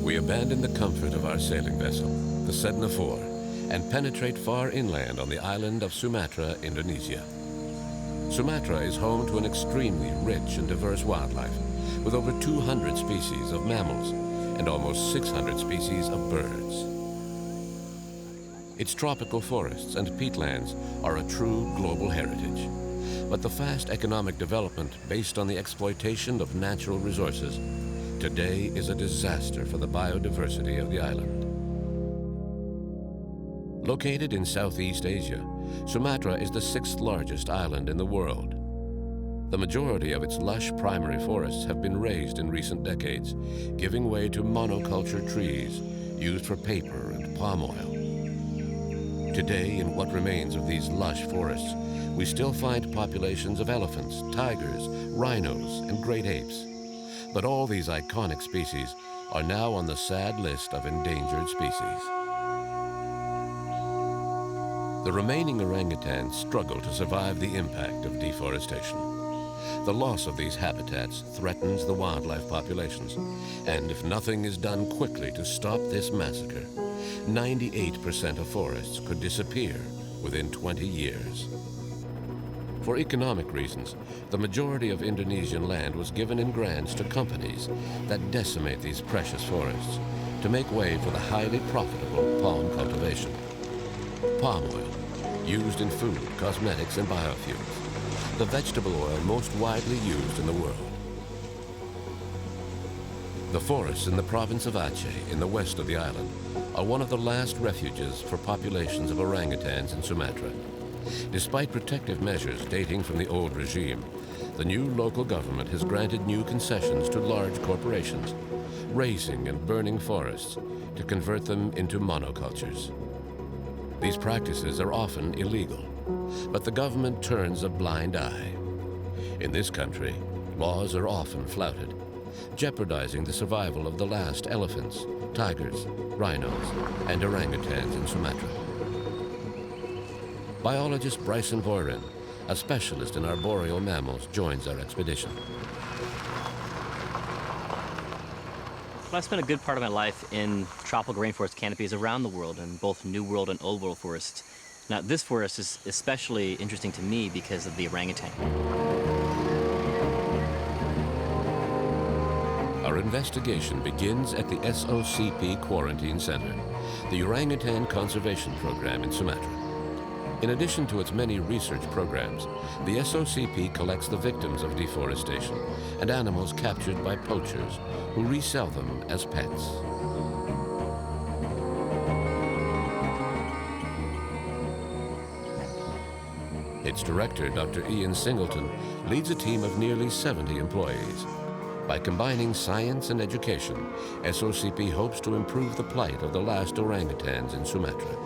We abandon the comfort of our sailing vessel, the Sedna IV, and penetrate far inland on the island of Sumatra, Indonesia. Sumatra is home to an extremely rich and diverse wildlife, with over 200 species of mammals and almost 600 species of birds. Its tropical forests and peatlands are a true global heritage. But the fast economic development based on the exploitation of natural resources today is a disaster for the biodiversity of the island. Located in Southeast Asia, Sumatra is the 6th largest island in the world. The majority of its lush primary forests have been razed in recent decades, giving way to monoculture trees used for paper and palm oil. Today, in what remains of these lush forests, we still find populations of elephants, tigers, rhinos, and great apes. But all these iconic species are now on the sad list of endangered species. The remaining orangutans struggle to survive the impact of deforestation. The loss of these habitats threatens the wildlife populations, and if nothing is done quickly to stop this massacre, 98% of forests could disappear within 20 years. For economic reasons, the majority of Indonesian land was given in grants to companies that decimate these precious forests to make way for the highly profitable palm cultivation. Palm oil, used in food, cosmetics, and biofuels, the vegetable oil most widely used in the world. The forests in the province of Aceh in the west of the island are one of the last refuges for populations of orangutans in Sumatra. Despite protective measures dating from the old regime, the new local government has granted new concessions to large corporations, razing and burning forests to convert them into monocultures. These practices are often illegal, but the government turns a blind eye. In this country, laws are often flouted, jeopardizing the survival of the last elephants, tigers, rhinos, and orangutans in Sumatra. Biologist Bryson Voirin, a specialist in arboreal mammals, joins our expedition. Well, I spent a good part of my life in tropical rainforest canopies around the world, in both New World and Old World forests. Now, this forest is especially interesting to me because of the orangutan. Our investigation begins at the SOCP Quarantine Center, the Orangutan Conservation Program in Sumatra. In addition to its many research programs, the SOCP collects the victims of deforestation and animals captured by poachers who resell them as pets. Its director, Dr. Ian Singleton, leads a team of nearly 70 employees. By combining science and education, SOCP hopes to improve the plight of the last orangutans in Sumatra.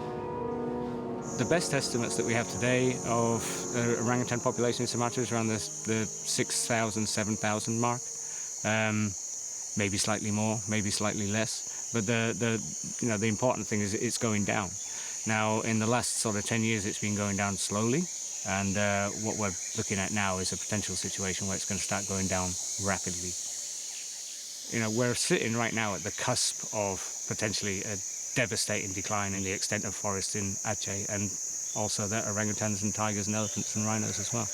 The best estimates that we have today of the orangutan population in Sumatra is around the 6,000, 7,000 mark. Maybe slightly more, maybe slightly less. But the important thing is it's going down. Now, in the last sort of 10 years, it's been going down slowly. And what we're looking at now is a potential situation where it's going to start going down rapidly. You know, we're sitting right now at the cusp of potentially a devastating decline in the extent of forest in Aceh, and also the orangutans and tigers and elephants and rhinos as well.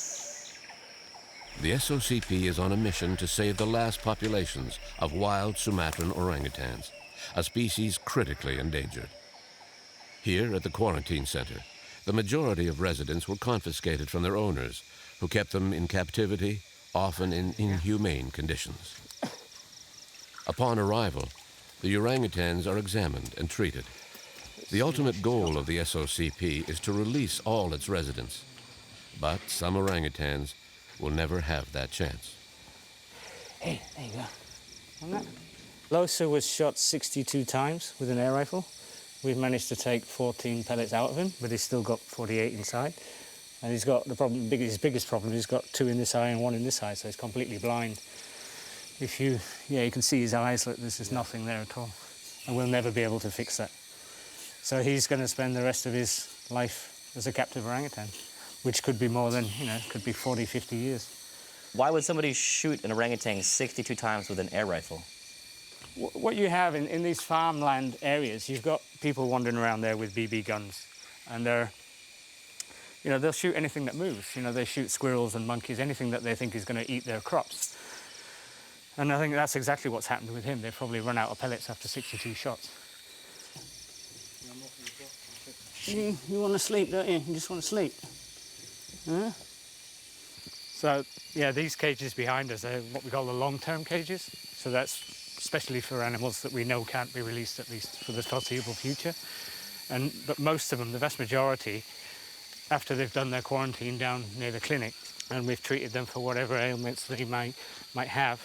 The SOCP is on a mission to save the last populations of wild Sumatran orangutans, a species critically endangered. Here at the quarantine center, the majority of residents were confiscated from their owners, who kept them in captivity, often in inhumane conditions. Upon arrival, the orangutans are examined and treated. The ultimate goal of the SOCP is to release all its residents, but some orangutans will never have that chance. Hey, there you go. Losa was shot 62 times with an air rifle. We've managed to take 14 pellets out of him, but he's still got 48 inside. And he's got the problem, his biggest problem, he's got 2 in this eye and 1 in this eye, so he's completely blind. You can see his eyes, look, there's just nothing there at all. And we'll never be able to fix that. So he's going to spend the rest of his life as a captive orangutan, which could be more than, could be 40, 50 years. Why would somebody shoot an orangutan 62 times with an air rifle? What you have in these farmland areas, you've got people wandering around there with BB guns, and they'll shoot anything that moves. They shoot squirrels and monkeys, anything that they think is going to eat their crops. And I think that's exactly what's happened with him. They've probably run out of pellets after 62 shots. You want to sleep, don't you? You just want to sleep. Huh? So, yeah, these cages behind us are what we call the long-term cages. So that's especially for animals that we know can't be released, at least for the foreseeable future. But most of them, the vast majority, after they've done their quarantine down near the clinic and we've treated them for whatever ailments they might have,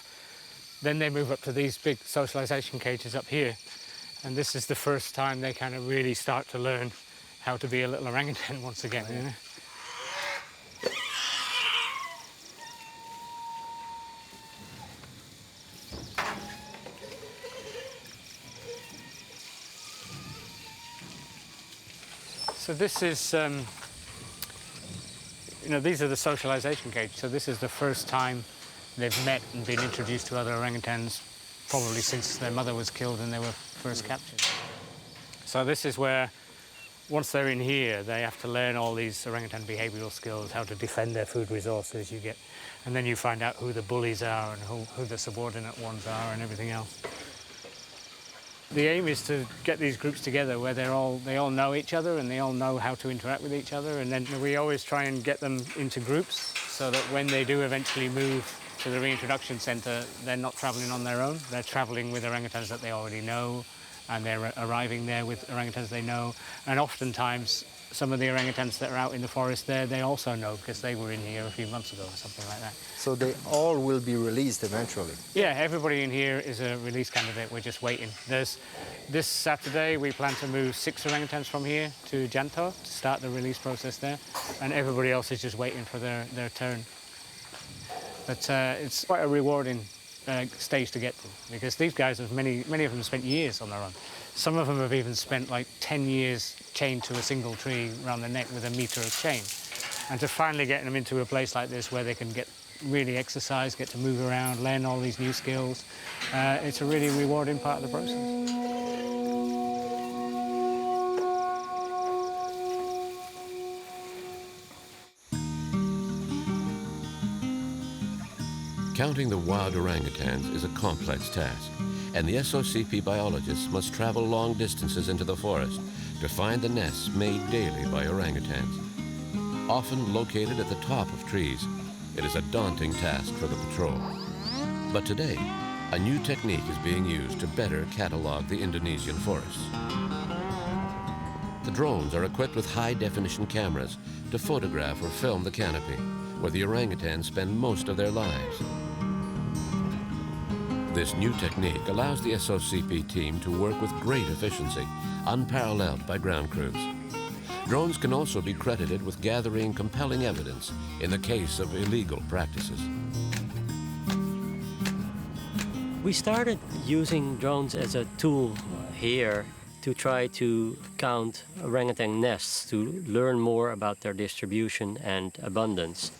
then they move up to these big socialization cages up here. And this is the first time they kind of really start to learn how to be a little orangutan once again. So this is, these are the socialization cages. So this is the first time they've met and been introduced to other orangutans, probably since their mother was killed and they were first captured. So this is where, once they're in here, they have to learn all these orangutan behavioral skills, how to defend their food resources, and then you find out who the bullies are and who the subordinate ones are and everything else. The aim is to get these groups together where they all know each other and they all know how to interact with each other, and then we always try and get them into groups so that when they do eventually move to the reintroduction centre, they're not travelling on their own. They're travelling with orangutans that they already know, and they're arriving there with orangutans they know. And oftentimes, some of the orangutans that are out in the forest there, they also know because they were in here a few months ago or something like that. So they all will be released eventually? Yeah, everybody in here is a release candidate. We're just waiting. This Saturday, we plan to move 6 orangutans from here to Janto to start the release process there. And everybody else is just waiting for their turn. But it's quite a rewarding stage to get to, because these guys have many of them spent years on their own. Some of them have even spent like 10 years chained to a single tree around the neck with a metre of chain. And to finally get them into a place like this where they can really exercise, get to move around, learn all these new skills, it's a really rewarding part of the process. Counting the wild orangutans is a complex task, and the SOCP biologists must travel long distances into the forest to find the nests made daily by orangutans. Often located at the top of trees, it is a daunting task for the patrol. But today, a new technique is being used to better catalog the Indonesian forests. The drones are equipped with high-definition cameras to photograph or film the canopy, where the orangutans spend most of their lives. This new technique allows the SOCP team to work with great efficiency, unparalleled by ground crews. Drones can also be credited with gathering compelling evidence in the case of illegal practices. We started using drones as a tool here to try to count orangutan nests, to learn more about their distribution and abundance.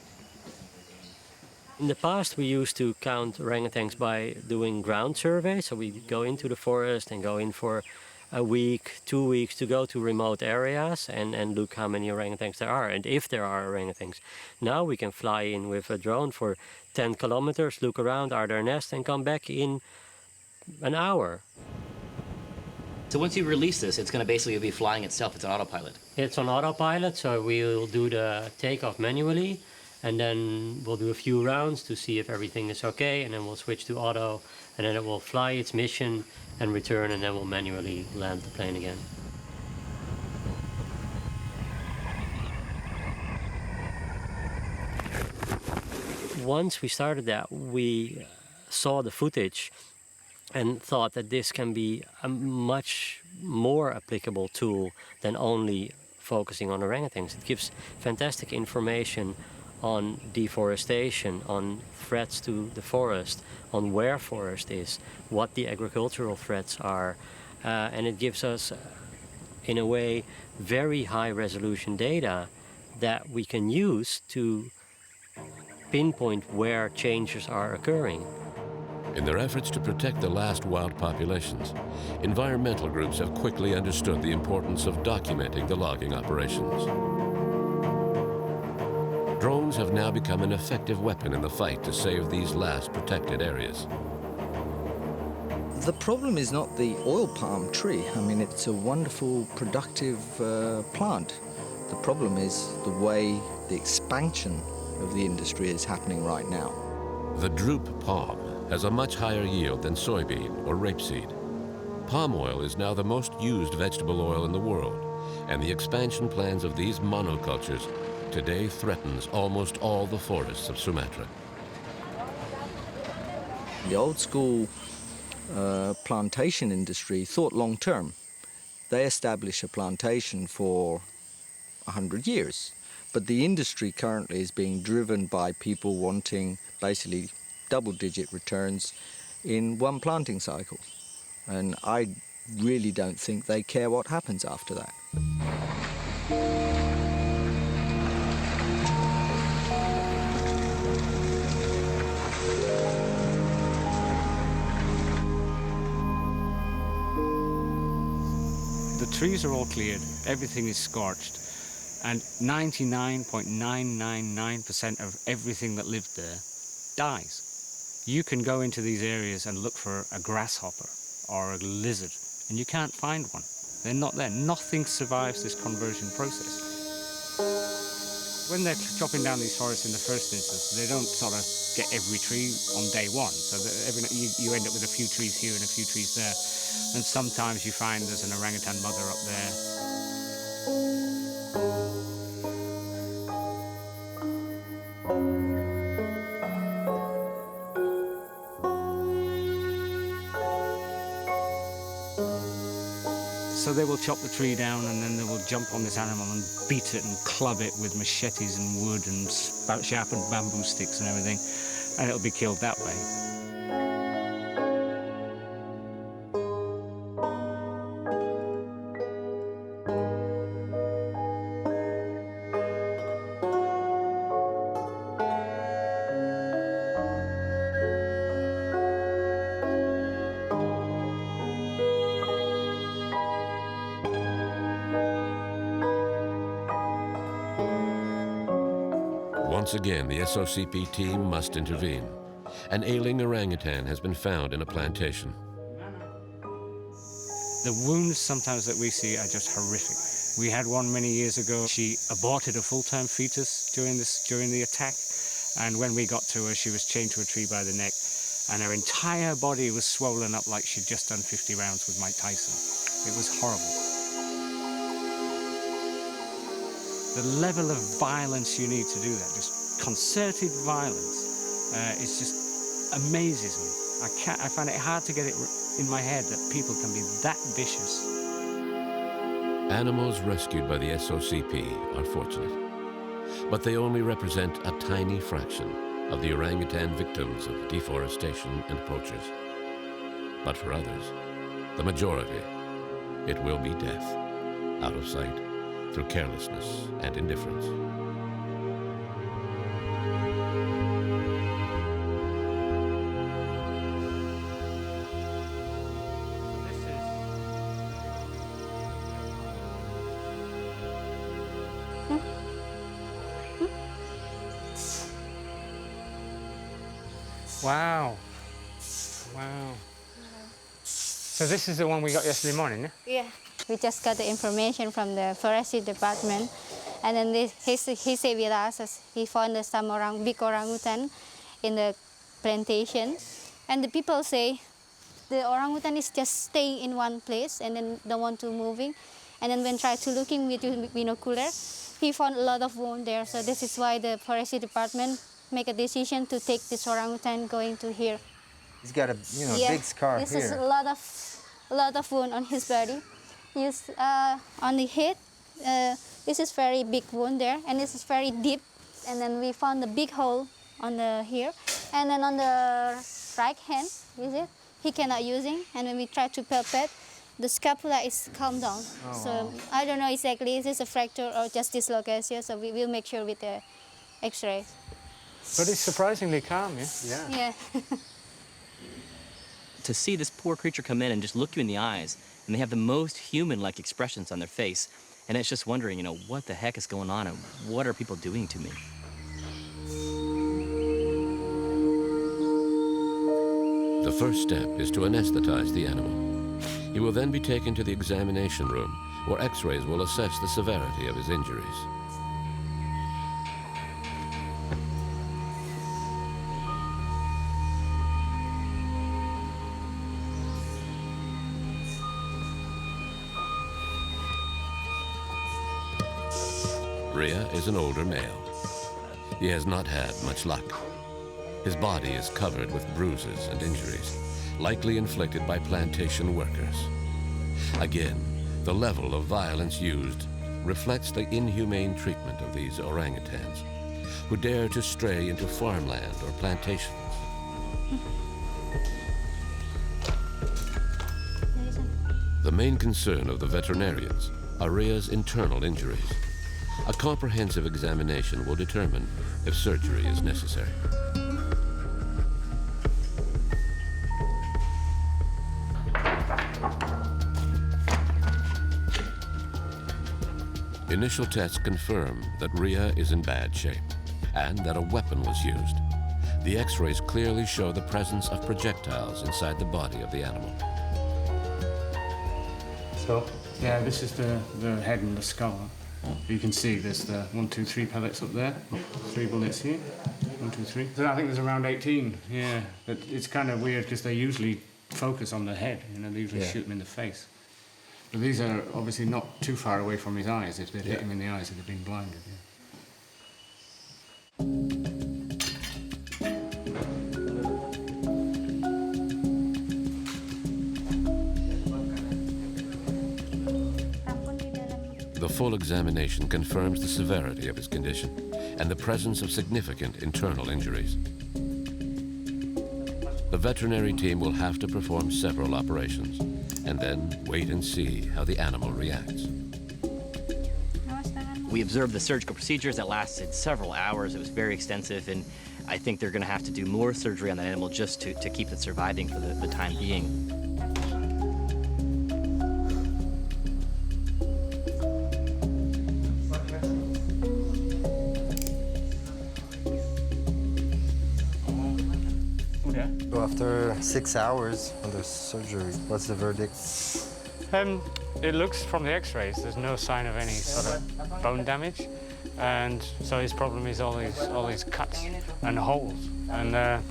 In the past, we used to count orangutans by doing ground surveys. So we go into the forest and go in for a week, 2 weeks to go to remote areas and look how many orangutans there are and if there are orangutans. Now we can fly in with a drone for 10 kilometers, look around, are there nests, and come back in an hour. So once you release this, it's going to basically be flying itself. It's on autopilot. It's on autopilot, so we'll do the takeoff manually. And then we'll do a few rounds to see if everything is okay, and then we'll switch to auto, and then it will fly its mission and return, and then we'll manually land the plane again. Once we started that, we saw the footage and thought that this can be a much more applicable tool than only focusing on orangutans. It gives fantastic information on deforestation, on threats to the forest, on where forest is, what the agricultural threats are, and it gives us, in a way, very high resolution data that we can use to pinpoint where changes are occurring. In their efforts to protect the last wild populations, environmental groups have quickly understood the importance of documenting the logging operations. Drones have now become an effective weapon in the fight to save these last protected areas. The problem is not the oil palm tree. I mean, it's a wonderful, productive plant. The problem is the way the expansion of the industry is happening right now. The drupe palm has a much higher yield than soybean or rapeseed. Palm oil is now the most used vegetable oil in the world, and the expansion plans of these monocultures today threatens almost all the forests of Sumatra. The old school plantation industry thought long term. They established a plantation for 100 years. But the industry currently is being driven by people wanting basically double-digit returns in one planting cycle. And I really don't think they care what happens after that. The trees are all cleared, everything is scorched, and 99.999% of everything that lived there dies. You can go into these areas and look for a grasshopper or a lizard, and you can't find one. They're not there. Nothing survives this conversion process. When they're chopping down these forests in the first instance, they don't sort of get every tree on day one. So that you end up with a few trees here and a few trees there. And sometimes you find there's an orangutan mother up there. So they will chop the tree down and then they will jump on this animal and beat it and club it with machetes and wood and sharpened bamboo sticks and everything, and it'll be killed that way. Once again, the SOCP team must intervene. An ailing orangutan has been found in a plantation. The wounds sometimes that we see are just horrific. We had one many years ago. She aborted a full-term fetus during the attack, and when we got to her, she was chained to a tree by the neck, and her entire body was swollen up like she'd just done 50 rounds with Mike Tyson. It was horrible. The level of violence you need to do that, just concerted violence, it just amazes me. I find it hard to get it in my head that people can be that vicious. Animals rescued by the SOCP are fortunate, but they only represent a tiny fraction of the orangutan victims of deforestation and poachers. But for others, the majority, it will be death, out of sight, through carelessness and indifference. Wow. Wow. So this is the one we got yesterday morning, yeah? Yeah. We just got the information from the forestry department, and then he said with us he found some big orangutan in the plantation, and the people say the orangutan is just staying in one place and then don't want to moving, and then when try to looking with binocular, he found a lot of wound there. So this is why the forestry department make a decision to take this orangutan going to here. He's got a big scar this here. Is a lot of wound on his body. He's on the head. This is very big wound there, and this is very deep. And then we found a big hole on the here, and then on the right hand, is it? He cannot using, and when we try to palpate, the scapula is calm down. Oh, so wow. I don't know exactly is this a fracture or just dislocation. So we will make sure with the X-ray. But it's surprisingly calm, yeah? Yeah. Yeah. to see this poor creature come in and just look you in the eyes, and they have the most human-like expressions on their face, and it's just wondering, you know, what the heck is going on and what are people doing to me? The first step is to anesthetize the animal. He will then be taken to the examination room, where X-rays will assess the severity of his injuries. Rhea is an older male. He has not had much luck. His body is covered with bruises and injuries, likely inflicted by plantation workers. Again, the level of violence used reflects the inhumane treatment of these orangutans, who dare to stray into farmland or plantations. The main concern of the veterinarians are Rhea's internal injuries. A comprehensive examination will determine if surgery is necessary. Initial tests confirm that Rhea is in bad shape and that a weapon was used. The X-rays clearly show the presence of projectiles inside the body of the animal. So, yeah, this is the head and the skull. You can see there's the 1, 2, 3 pellets up there. 3 bullets here. 1, 2, 3. So I think there's around 18. Yeah, but it's kind of weird because they usually focus on the head. You know, they usually shoot him in the face. But these are obviously not too far away from his eyes. If they'd hit him in the eyes, he'd have been blinded. Yeah. The full examination confirms the severity of his condition and the presence of significant internal injuries. The veterinary team will have to perform several operations and then wait and see how the animal reacts. We observed the surgical procedures that lasted several hours. It was very extensive, and I think they're going to have to do more surgery on that animal just to keep it surviving for the time being. So after 6 hours under surgery, what's the verdict? It looks from the X-rays there's no sign of any sort of bone damage, and so his problem is all these cuts and holes, and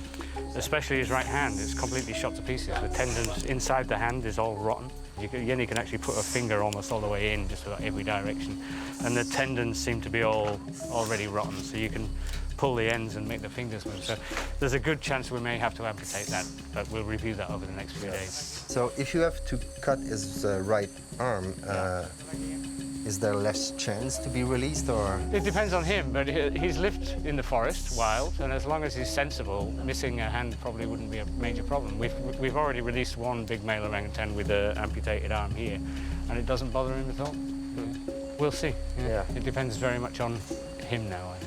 especially his right hand is completely shot to pieces. The tendons inside the hand is all rotten. You can actually put a finger almost all the way in, just about every direction, and the tendons seem to be already rotten, so you can pull the ends and make the fingers move. So there's a good chance we may have to amputate that, but we'll review that over the next few days. So if you have to cut his right arm, is there less chance to be released, or? It depends on him, but he's lived in the forest, wild, and as long as he's sensible, missing a hand probably wouldn't be a major problem. We've already released one big male orangutan with an amputated arm here, and it doesn't bother him at all. We'll see. Yeah. It depends very much on him now, I think.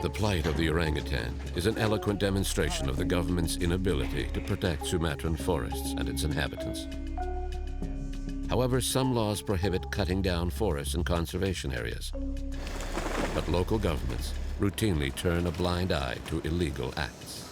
The plight of the orangutan is an eloquent demonstration of the government's inability to protect Sumatran forests and its inhabitants. However, some laws prohibit cutting down forests in conservation areas. But local governments routinely turn a blind eye to illegal acts.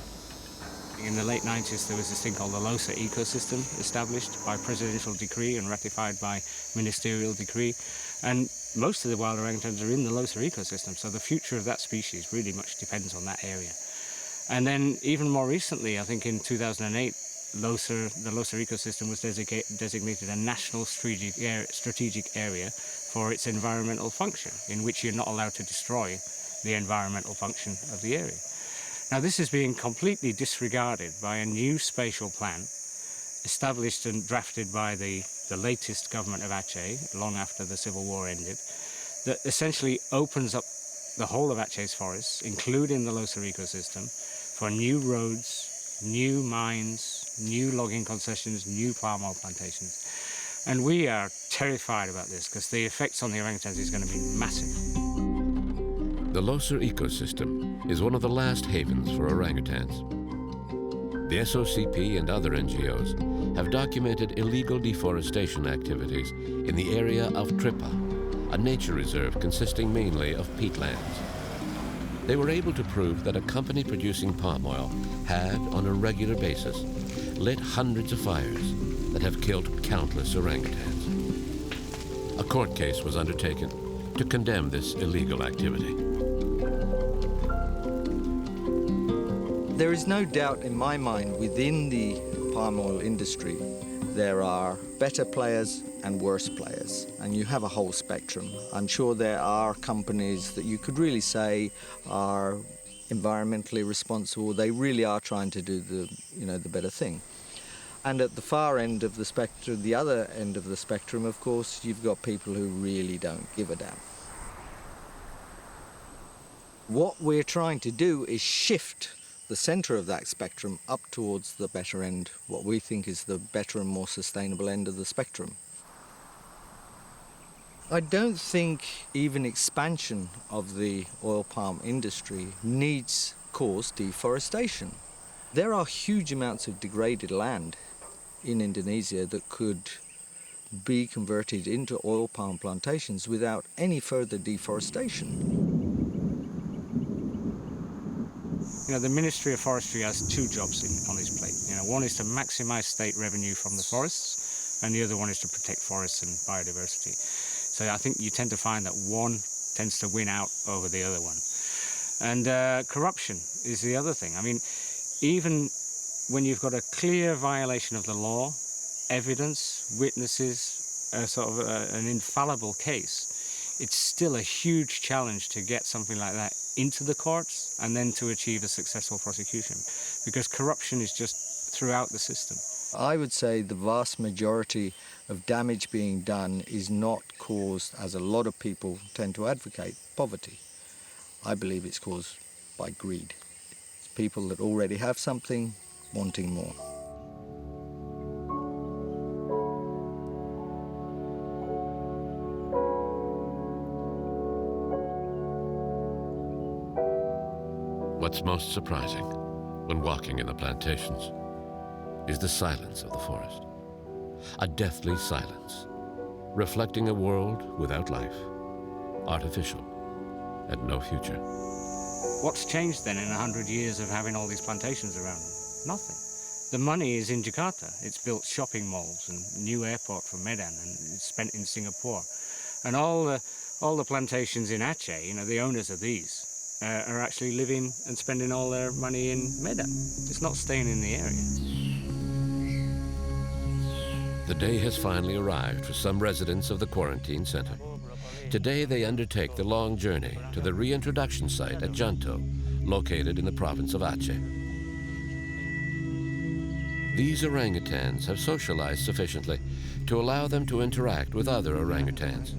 In the late 90s, there was this thing called the Losa ecosystem established by presidential decree and ratified by ministerial decree. And most of the wild orangutans are in the Losa ecosystem, so the future of that species really much depends on that area. And then even more recently, I think in 2008, the Losa ecosystem was designated a national strategic area for its environmental function, in which you're not allowed to destroy the environmental function of the area. Now this is being completely disregarded by a new spatial plan established and drafted by the latest government of Aceh, long after the civil war ended, that essentially opens up the whole of Aceh's forests, including the Losa ecosystem, for new roads, new mines, new logging concessions, new palm oil plantations. And we are terrified about this because the effects on the orangutans is going to be massive. The Loser ecosystem is one of the last havens for orangutans. The SOCP and other NGOs have documented illegal deforestation activities in the area of Tripa, a nature reserve consisting mainly of peatlands. They were able to prove that a company producing palm oil had, on a regular basis, lit hundreds of fires that have killed countless orangutans. A court case was undertaken to condemn this illegal activity. There is no doubt in my mind within the palm oil industry there are better players and worse players, and you have a whole spectrum. I'm sure there are companies that you could really say are environmentally responsible. They really are trying to do the better thing. And at the far end of the spectrum, the other end of the spectrum, of course, you've got people who really don't give a damn. What we're trying to do is shift the center of that spectrum up towards the better end, what we think is the better and more sustainable end of the spectrum. I don't think even expansion of the oil palm industry needs cause deforestation. There are huge amounts of degraded land in Indonesia that could be converted into oil palm plantations without any further deforestation. The Ministry of Forestry has two jobs on its plate. One is to maximize state revenue from the forests, and the other one is to protect forests and biodiversity. So I think you tend to find that one tends to win out over the other one. And corruption is the other thing. I mean, even when you've got a clear violation of the law, evidence, witnesses, sort of an infallible case, it's still a huge challenge to get something like that into the courts and then to achieve a successful prosecution, because corruption is just throughout the system. I would say the vast majority of damage being done is not caused, as a lot of people tend to advocate, poverty. I believe it's caused by greed. It's people that already have something wanting more. What's most surprising when walking in the plantations is the silence of the forest. A deathly silence, reflecting a world without life, artificial, and no future. What's changed then in 100 years of having all these plantations around? Nothing. The money is in Jakarta. It's built shopping malls and new airport for Medan, and it's spent in Singapore. And all the plantations in Aceh, the owners of these, are actually living and spending all their money in Medan. It's not staying in the area. The day has finally arrived for some residents of the quarantine center. Today they undertake the long journey to the reintroduction site at Janto, located in the province of Aceh. These orangutans have socialized sufficiently to allow them to interact with other orangutans.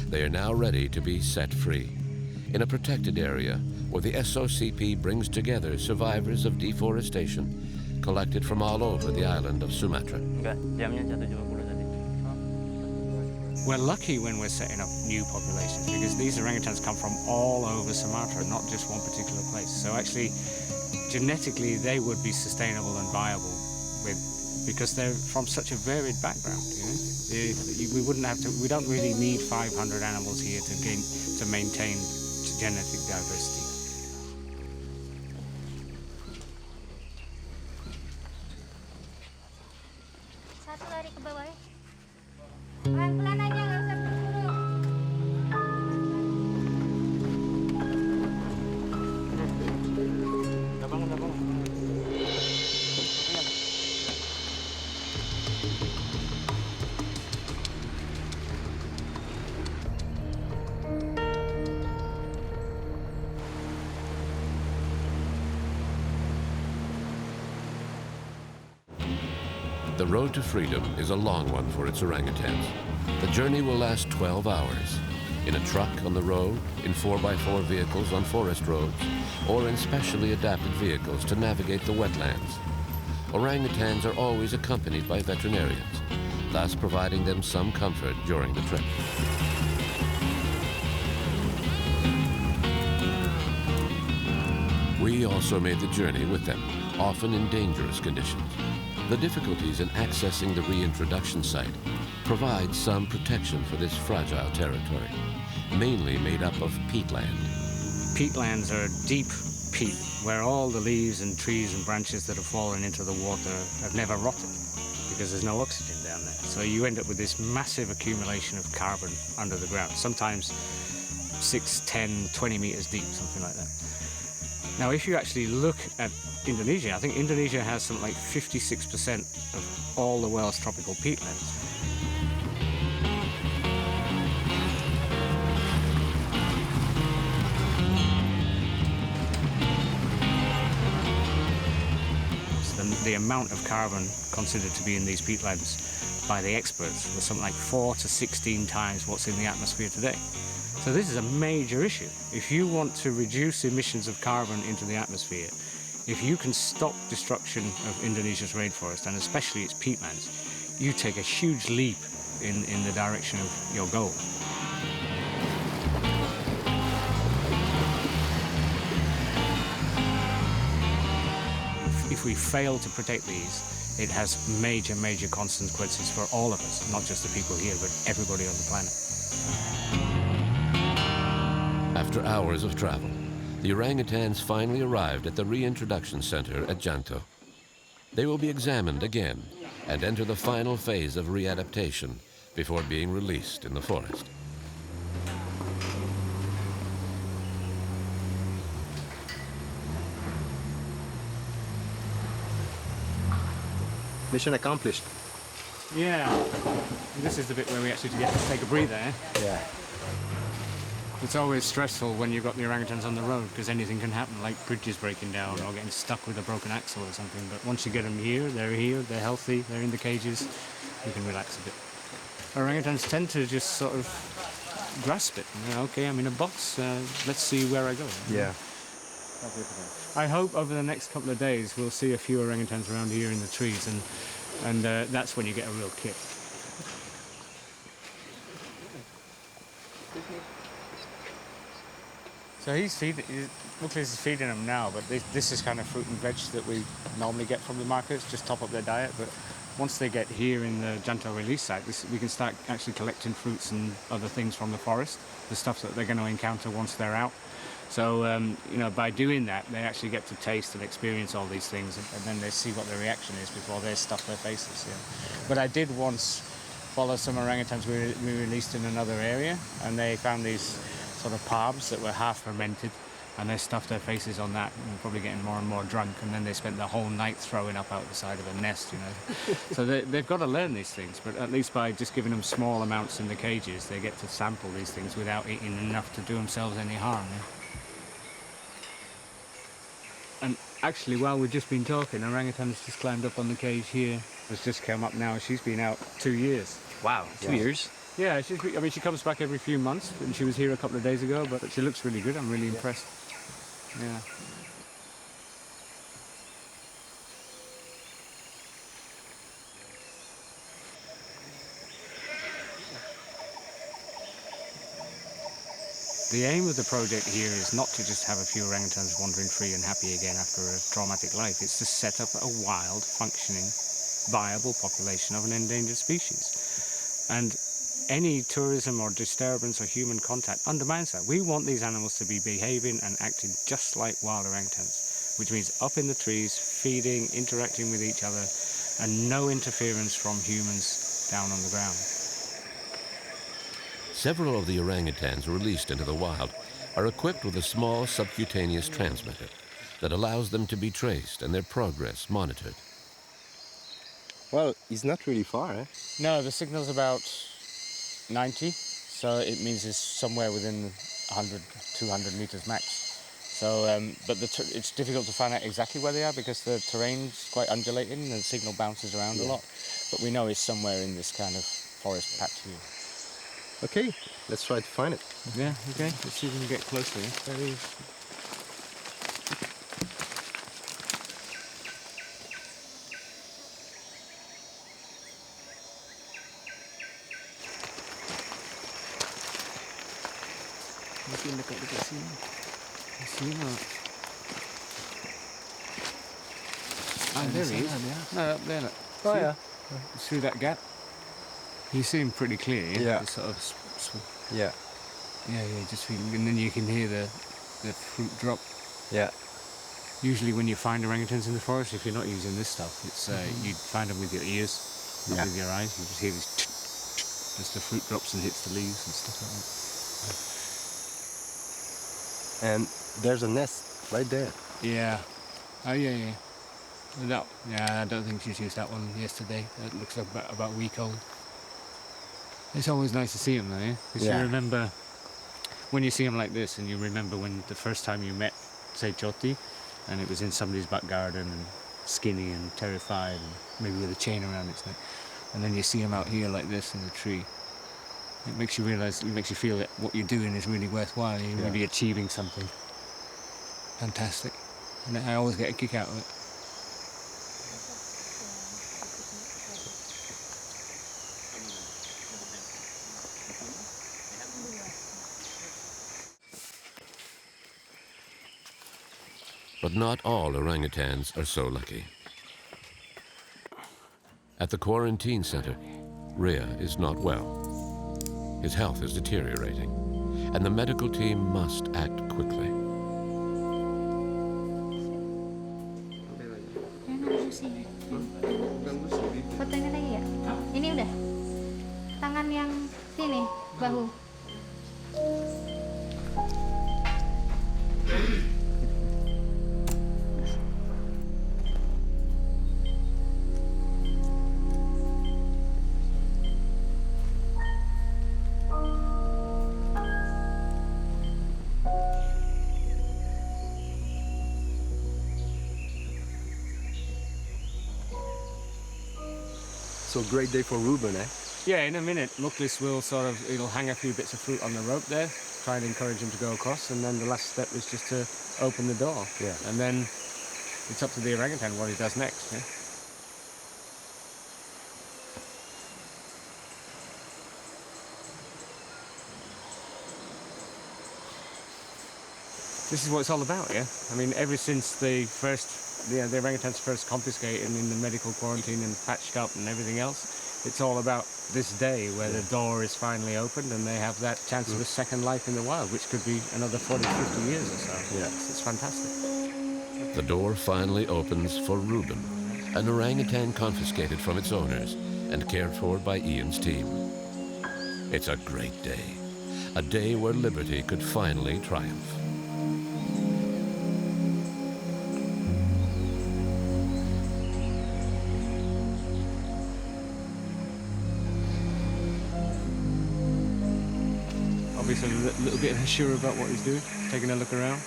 They are now ready to be set free in a protected area where the SOCP brings together survivors of deforestation collected from all over the island of Sumatra. We're lucky when we're setting up new populations, because these orangutans come from all over Sumatra, not just one particular place. So actually, genetically, they would be sustainable and viable because they're from such a varied background. We don't really need 500 animals here to maintain genetic diversity. Satu lari ke bawah ya. Pelan-pelan aja, nggak usah buru-buru. The road to freedom is a long one for its orangutans. The journey will last 12 hours, in a truck on the road, in 4x4 vehicles on forest roads, or in specially adapted vehicles to navigate the wetlands. Orangutans are always accompanied by veterinarians, thus providing them some comfort during the trip. We also made the journey with them, often in dangerous conditions. The difficulties in accessing the reintroduction site provide some protection for this fragile territory, mainly made up of peatland. Peatlands are deep peat, where all the leaves and trees and branches that have fallen into the water have never rotted, because there's no oxygen down there. So you end up with this massive accumulation of carbon under the ground, sometimes 6, 10, 20 meters deep, something like that. Now, if you actually look at Indonesia, I think Indonesia has something like 56% of all the world's tropical peatlands. The amount of carbon considered to be in these peatlands by the experts was something like 4 to 16 times what's in the atmosphere today. So this is a major issue. If you want to reduce emissions of carbon into the atmosphere, if you can stop destruction of Indonesia's rainforest, and especially its peatlands, you take a huge leap in the direction of your goal. If we fail to protect these, it has major, major consequences for all of us, not just the people here, but everybody on the planet. After hours of travel, the orangutans finally arrived at the reintroduction center at Janto. They will be examined again and enter the final phase of readaptation before being released in the forest. Mission accomplished. Yeah, this is the bit where we actually get to take a breather, eh? Yeah. It's always stressful when you've got the orangutans on the road, because anything can happen, like bridges breaking down or getting stuck with a broken axle or something. But once you get them here, they're healthy, they're in the cages, you can relax a bit. Orangutans tend to just sort of grasp it. You know, okay, I'm in a box, let's see where I go. Yeah. I hope over the next couple of days we'll see a few orangutans around here in the trees, and that's when you get a real kick. So he's feeding them now, but this is kind of fruit and veg that we normally get from the markets, just top up their diet. But once they get here in the Janto release site, we can start actually collecting fruits and other things from the forest, the stuff that they're going to encounter once they're out. So, you know, by doing that, they actually get to taste and experience all these things, and then they see what the reaction is before they stuff their faces. Yeah. But I did once follow some orangutans we released in another area, and they found these sort of palms that were half fermented, and they stuffed their faces on that, and probably getting more and more drunk, and then they spent the whole night throwing up out the side of a nest, you know. So they've got to learn these things, but at least by just giving them small amounts in the cages, they get to sample these things without eating enough to do themselves any harm. Yeah? And actually, while we've just been talking, orangutan's just climbed up on the cage here. Has just come up now. She's been out 2 years. Wow, 2 years? Yeah, she comes back every few months, and she was here a couple of days ago, but she looks really good. I'm really impressed. Yeah. The aim of the project here is not to just have a few orangutans wandering free and happy again after a traumatic life. It's to set up a wild, functioning, viable population of an endangered species. And any tourism or disturbance or human contact undermines that. We want these animals to be behaving and acting just like wild orangutans, which means up in the trees, feeding, interacting with each other, and no interference from humans down on the ground. Several of the orangutans released into the wild are equipped with a small subcutaneous transmitter that allows them to be traced and their progress monitored. Well, it's not really far, eh? No, the signal's about 90, so it means it's somewhere within 100, 200 meters max. So, but it's difficult to find out exactly where they are because the terrain's quite undulating and the signal bounces around a lot. But we know it's somewhere in this kind of forest patch here. Okay, let's try to find it. Yeah, okay, let's see if we can get closer. There he is. Mungkin dekat sini. Sini lah. Oh, there he is. No, up there. Look. Oh, See? yeah. Through that gap. You see him pretty clear. Yeah. Just sort of Yeah. yeah, just feeling, and then you can hear the fruit drop. Yeah. Usually when you find orangutans in the forest, if you're not using this stuff, it's you'd find them with your ears, not Yeah. with your eyes. You just hear this as the fruit drops and hits the leaves and stuff like that. And there's a nest right there. Yeah. Oh yeah. That, yeah, I don't think she's used that one yesterday. That looks like about a week old. It's always nice to see them though, yeah? Because Yeah. you remember when you see them like this, and you remember when the first time you met, say, Choti, and it was in somebody's back garden and skinny and terrified and maybe with a chain around its neck. And then you see them out here like this in the tree. It makes you realize, it makes you feel that what you're doing is really worthwhile. You're really achieving something fantastic. And I always get a kick out of it. But not all orangutans are so lucky. At the quarantine center, Rhea is not well. His health is deteriorating, and the medical team must act quickly. Fotonya lagi ya? Ini udah. Tangan yang sini, bahu. So great day for Ruben, eh? Yeah, in a minute, Muklis will it'll hang a few bits of fruit on the rope there, try and encourage him to go across, and then the last step is just to open the door. Yeah. And then it's up to the orangutan what he does next, yeah? This is what it's all about, yeah? I mean, ever since the orangutans first confiscated and in the medical quarantine and patched up and everything else, it's all about this day where the door is finally opened and they have that chance of a second life in the wild, which could be another 40, 50 years or so. Yeah. It's fantastic. The door finally opens for Ruben, an orangutan confiscated from its owners and cared for by Ian's team. It's a great day, a day where liberty could finally triumph. Obviously a little bit unsure about what he's doing, taking a look around.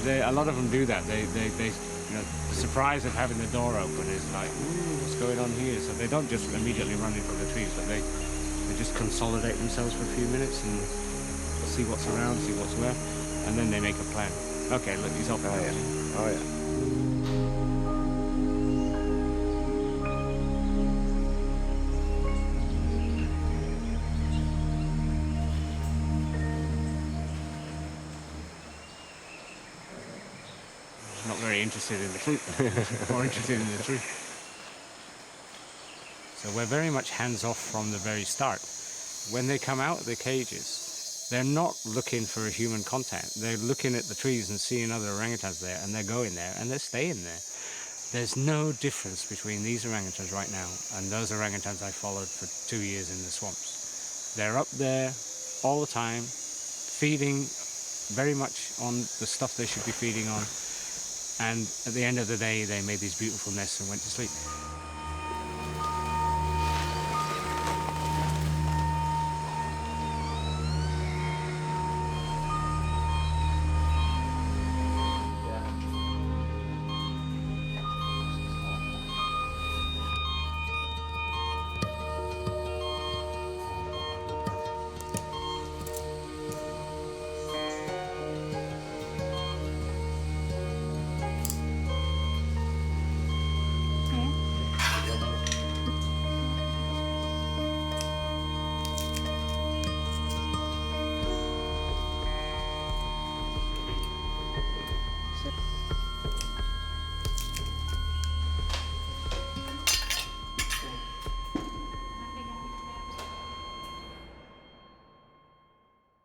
A lot of them do that. They the surprise of having the door open is like, ooh, what's going on here? So they don't just immediately run into the trees, but they just consolidate themselves for a few minutes and see what's around, see what's where, and then they make a plan. Okay, look, he's off. Oh yeah. Oh yeah. Not very interested in the fruit, more interested in the tree. So we're very much hands-off from the very start. When they come out of the cages, they're not looking for a human contact. They're looking at the trees and seeing other orangutans there, and they're going there, and they're staying there. There's no difference between these orangutans right now and those orangutans I followed for 2 years in the swamps. They're up there all the time, feeding very much on the stuff they should be feeding on. And at the end of the day, they made these beautiful nests and went to sleep.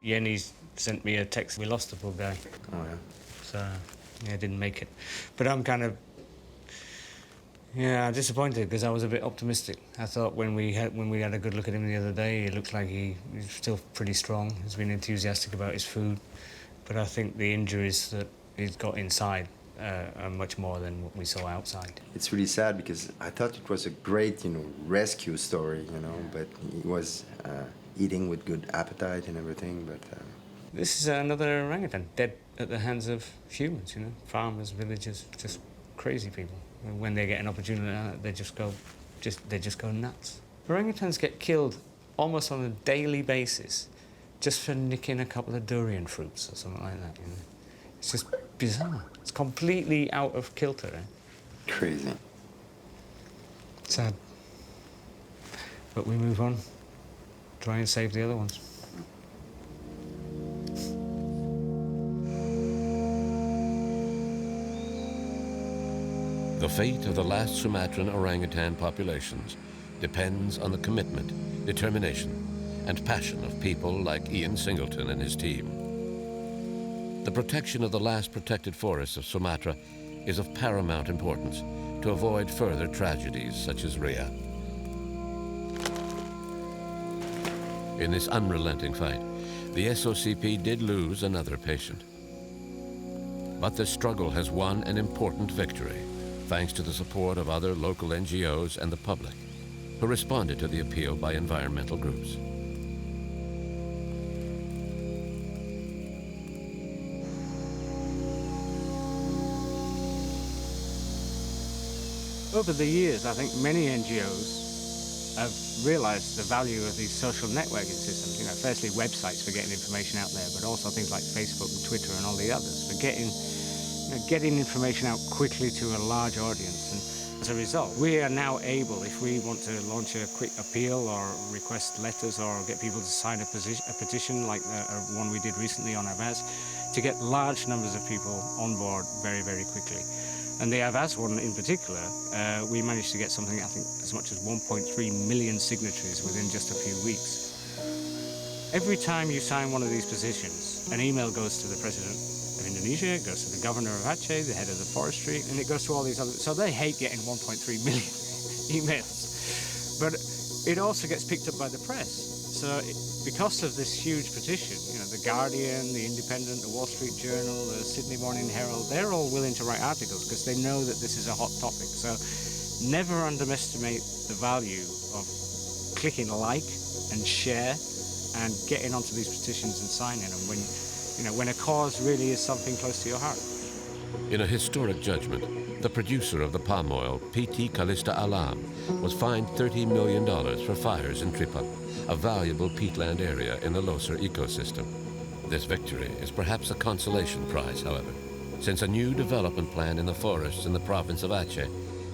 Yenny sent me a text. We lost the poor guy. Oh, yeah. So, yeah, didn't make it. But I'm kind of, yeah, disappointed because I was a bit optimistic. I thought when we had a good look at him the other day, it looked like he's still pretty strong. He's been enthusiastic about his food. But I think the injuries that he's got inside are much more than what we saw outside. It's really sad because I thought it was a great, rescue story, but he was eating with good appetite and everything, but... This is another orangutan, dead at the hands of humans, farmers, villagers, just crazy people. And when they get an opportunity, they just go nuts. Orangutans get killed almost on a daily basis just for nicking a couple of durian fruits or something like that. It's just bizarre. It's completely out of kilter. Crazy. Sad. But we move on. Try and save the other ones. The fate of the last Sumatran orangutan populations depends on the commitment, determination, and passion of people like Ian Singleton and his team. The protection of the last protected forests of Sumatra is of paramount importance to avoid further tragedies such as Rhea. In this unrelenting fight, the SOCP did lose another patient. But the struggle has won an important victory, thanks to the support of other local NGOs and the public, who responded to the appeal by environmental groups. Over the years, I think many NGOs have realized the value of these social networking systems. Firstly, websites for getting information out there, but also things like Facebook and Twitter and all the others for getting information out quickly to a large audience. And as a result, we are now able, if we want to launch a quick appeal or request letters or get people to sign a petition like the one we did recently on Avaz, to get large numbers of people on board very, very quickly. And the Avaz one in particular, we managed to get something, I think, as much as 1.3 million signatories within just a few weeks. Every time you sign one of these petitions, an email goes to the President of Indonesia, it goes to the Governor of Aceh, the head of the forestry, and it goes to all these others. So they hate getting 1.3 million emails. But it also gets picked up by the press. So because of this huge petition, the Guardian, the Independent, the Wall Street Journal, the Sydney Morning Herald, they're all willing to write articles because they know that this is a hot topic. So never underestimate the value of clicking like and share and getting onto these petitions and signing them when a cause really is something close to your heart. In a historic judgment, the producer of the palm oil, PT Kalista Alam, was fined $30 million for fires in Tripap, a valuable peatland area in the Loser ecosystem. This victory is perhaps a consolation prize, however, since a new development plan in the forests in the province of Aceh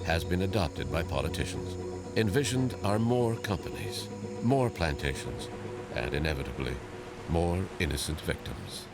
has been adopted by politicians. Envisioned are more companies, more plantations, and inevitably, more innocent victims.